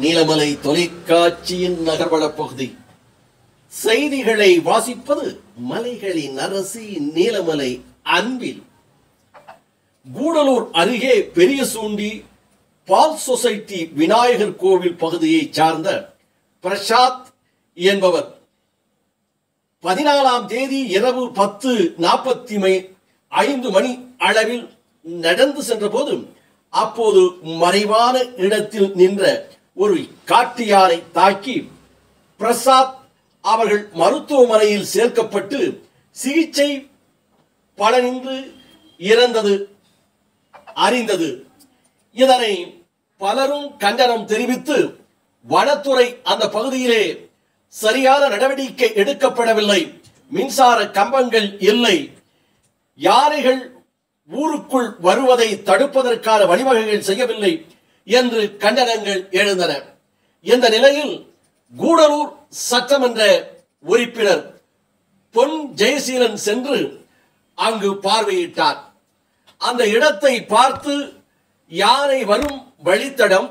நீலமலை தொலைக்காட்சியின் நகர்வள பகுதி செய்திகளை வாசிப்பது மலைகளின் அரசி நீலமலை அன்பில். கூடலூர் அருகே பெரியசூண்டி பால் சொசைட்டி விநாயகர் கோவில் பகுதியைச் சார்ந்த பிரசாத் என்பவர் 14ஆம் தேதி இரவு 10:45 மணி அளவில் நடந்து சென்ற போது அப்போது மறைவான இடத்தில் நின்ற ஒரு காட்டு யானை தாக்கி பிரசாத் அவர்கள் மருத்துவமனையில் சேர்க்கப்பட்டு சிகிச்சை பலனின்றி இறந்தது அறிந்தது. இதனை பலரும் கண்டனம் தெரிவித்து வனத்துறை அந்த பகுதியிலே சரியான நடவடிக்கை எடுக்கப்படவில்லை, மின்சார கம்பங்கள் இல்லை, யானைகள் ஊருக்குள் வருவதை தடுப்பதற்கான வழிவகைகள் செய்யவில்லை என்று கண்டனங்கள் எழுந்தன. இந்த நிலையில் கூடலூர் சட்டமன்ற உறுப்பினர் பொன் ஜெயசீலன் சென்று அங்கு பார்வையிட்டார். அந்த இடத்தை பார்த்து யானை வரும் வழித்தடம்,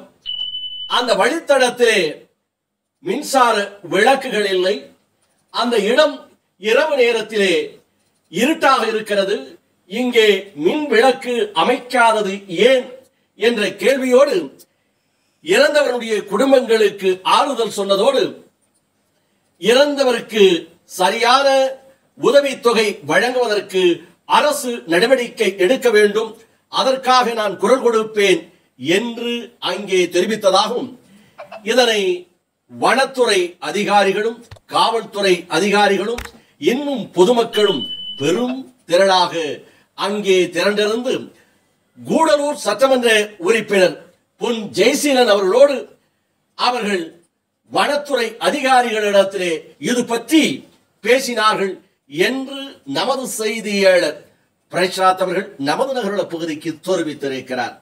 அந்த வழித்தடத்திலே மின்சார விளக்குகள் இல்லை, அந்த இடம் இரவு நேரத்திலே இருட்டாக இருக்கிறது, இங்கே மின் விளக்கு அமைக்காதது ஏன் என்ற கேள்வியோடு இறந்தவருடைய குடும்பங்களுக்கு ஆறுதல் சொன்னதோடு இறந்தவருக்கு சரியான உதவித்தொகை வழங்குவதற்கு அரசு நடவடிக்கை எடுக்க வேண்டும், அதற்காக நான் குரல் கொடுப்பேன் என்று அங்கே தெரிவித்ததாகவும், இதனை வனத்துறை அதிகாரிகளும் காவல்துறை அதிகாரிகளும் இன்னும் பொதுமக்களும் பெரும் திரளாக அங்கே திரண்டிருந்து கூடலூர் சட்டமன்ற உறுப்பினர் பொன் ஜெயசீலன் அவர்களோடு அவர்கள் வனத்துறை அதிகாரிகளிடத்திலே இது பற்றி பேசினார்கள் என்று நமது செய்தியாளர் பிரசாத் அவர்கள் நமது நகர பகுதிக்கு தெரிவித்திருக்கிறார்.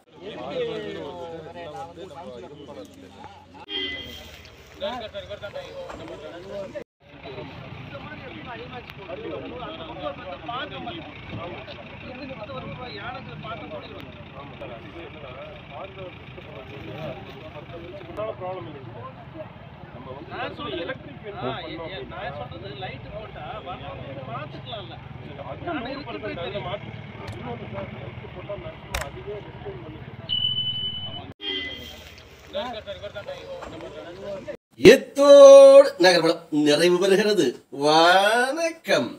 எத்தோடு நகர்வளம் நிறைவு பெறுகிறது. வணக்கம்.